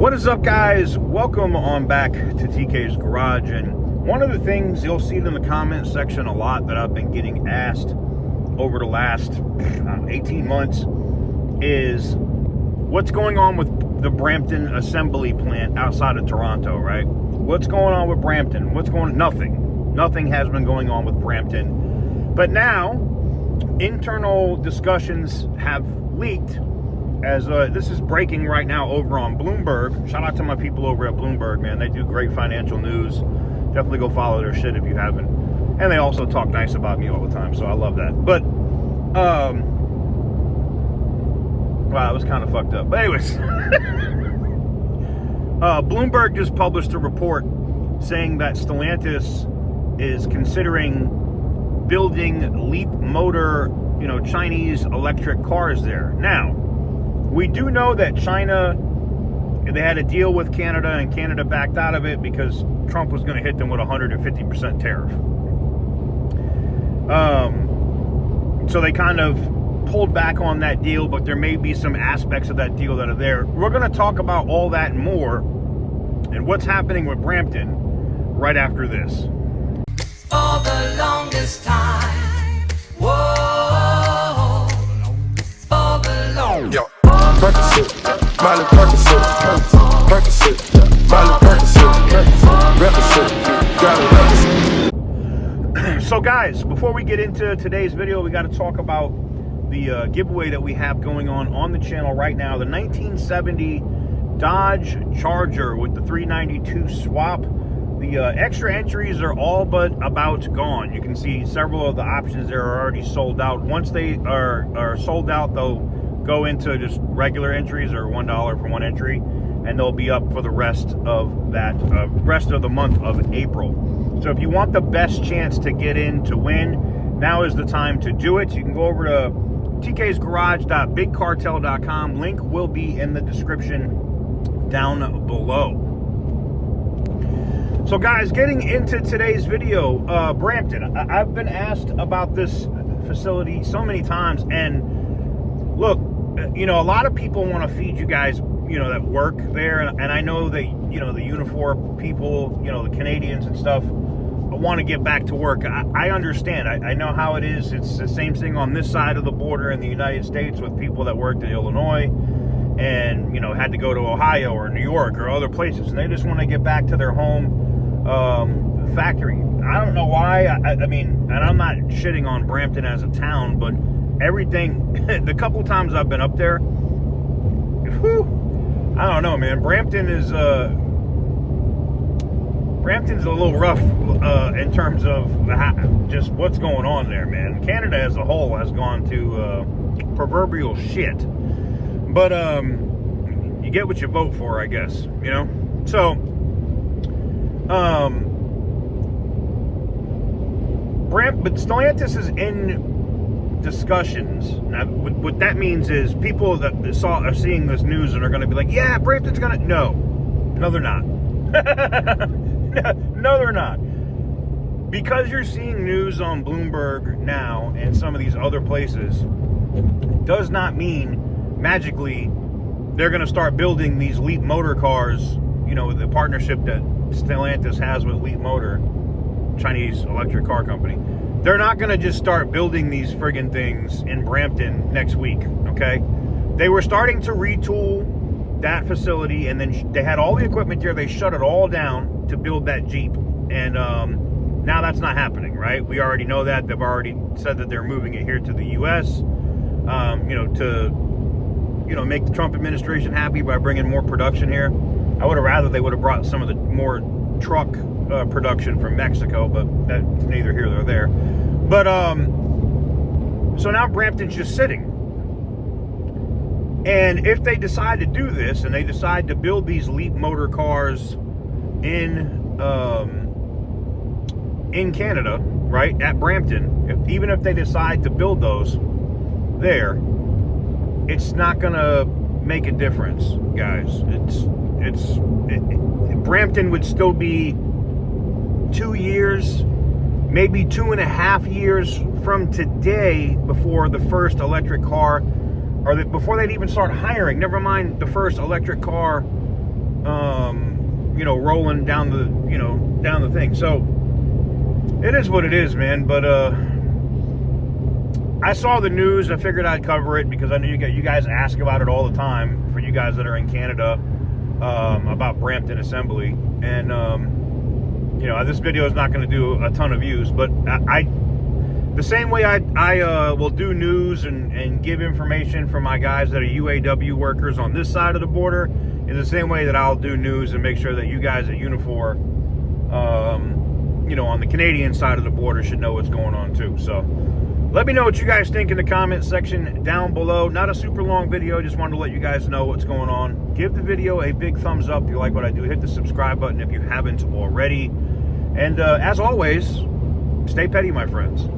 What is up, guys? Welcome on back to TK's Garage. And one of the things you'll see in the comment section a lot that I've been getting asked over the last 18 months is what's going on with the Brampton assembly plant outside of Toronto, right? What's going on with Brampton? Nothing has been going on with Brampton. But now, internal discussions have leaked as this is breaking right now over on Bloomberg. Shout out to my people over at Bloomberg, man. They do great financial news. Definitely go follow their shit if you haven't. And they also talk nice about me all the time, so I love that. But, wow, it was kind of fucked up. But anyways, Bloomberg just published a report saying that Stellantis is considering building Leap motor, Chinese electric cars there. Now, we do know that China, they had a deal with Canada, and Canada backed out of it because Trump was going to hit them with a 150% tariff. So they kind of pulled back on that deal, but there may be some aspects of that deal that are there. We're going to talk about all that and more and what's happening with Brampton right after this. For the longest time, whoa, for the longest. Percocet, Miley Percocet, Miley Percocet, represent, gotta represent. So guys, before we get into today's video, we got to talk about the giveaway that we have going on the channel right now. The 1970 Dodge Charger with the 392 swap. The extra entries are all but about gone. You can see several of the options there are already sold out. Once they are sold out, they'll go into just regular entries or $1 for one entry, and they'll be up for the rest of that rest of the month of April. So if you want the best chance to get in to win, now is the time to do it. You can go over to tk'sgarage.bigcartel.com. Link will be in the description down below. So guys, getting into today's video, Brampton. I've been asked about this facility so many times, and look, a lot of people want to feed you guys, that work there, and I know that, the uniform people, the Canadians and stuff want to get back to work. I understand. I know how it is. It's the same thing on this side of the border in the United States with people that worked in Illinois and, had to go to Ohio or New York or other places, and they just want to get back to their home factory. I don't know why. I mean, and I'm not shitting on Brampton as a town, but everything, the couple times I've been up there, I don't know, man. Brampton's a little rough in terms of just what's going on there, man. Canada as a whole has gone to proverbial shit. But you get what you vote for, I guess, So, but Stellantis is in discussions. Now, what that means is people that are seeing this news and are going to be like, yeah, Brampton's going to... No, they're not. No, they're not. Because you're seeing news on Bloomberg now and some of these other places does not mean magically they're going to start building these Leap motor cars, the partnership that Stellantis has with Leap Motor, Chinese electric car company. They're not going to just start building these friggin' things in Brampton next week, okay? They were starting to retool that facility, and then they had all the equipment there. They shut it all down to build that Jeep, and now that's not happening, right? We already know that. They've already said that they're moving it here to the U.S., to make the Trump administration happy by bringing more production here. I would have rather they would have brought some of the more truck production from Mexico, but that's neither here nor there. But so now Brampton's just sitting, and if they decide to do this and they decide to build these Leap motor cars in Canada, right, at Brampton, even if they decide to build those there, it's not gonna make a difference, guys. Brampton would still be 2 years, maybe 2.5 years from today before the first electric car, or before they'd even start hiring, never mind the first electric car you know, rolling down the, you know, down the thing. So it is what it is, man. But I saw the news. I figured I'd cover it because I know you guys ask about it all the time. For you guys that are in Canada, about Brampton Assembly, and you know, this video is not going to do a ton of views, but the same way I will do news and give information from my guys that are UAW workers on this side of the border, is the same way that I'll do news and make sure that you guys at Unifor, you know, on the Canadian side of the border should know what's going on too. So let me know what you guys think in the comment section down below. Not a super long video, just wanted to let you guys know what's going on. Give the video a big thumbs up if you like what I do. Hit the subscribe button if you haven't already. And as always, stay petty, my friends.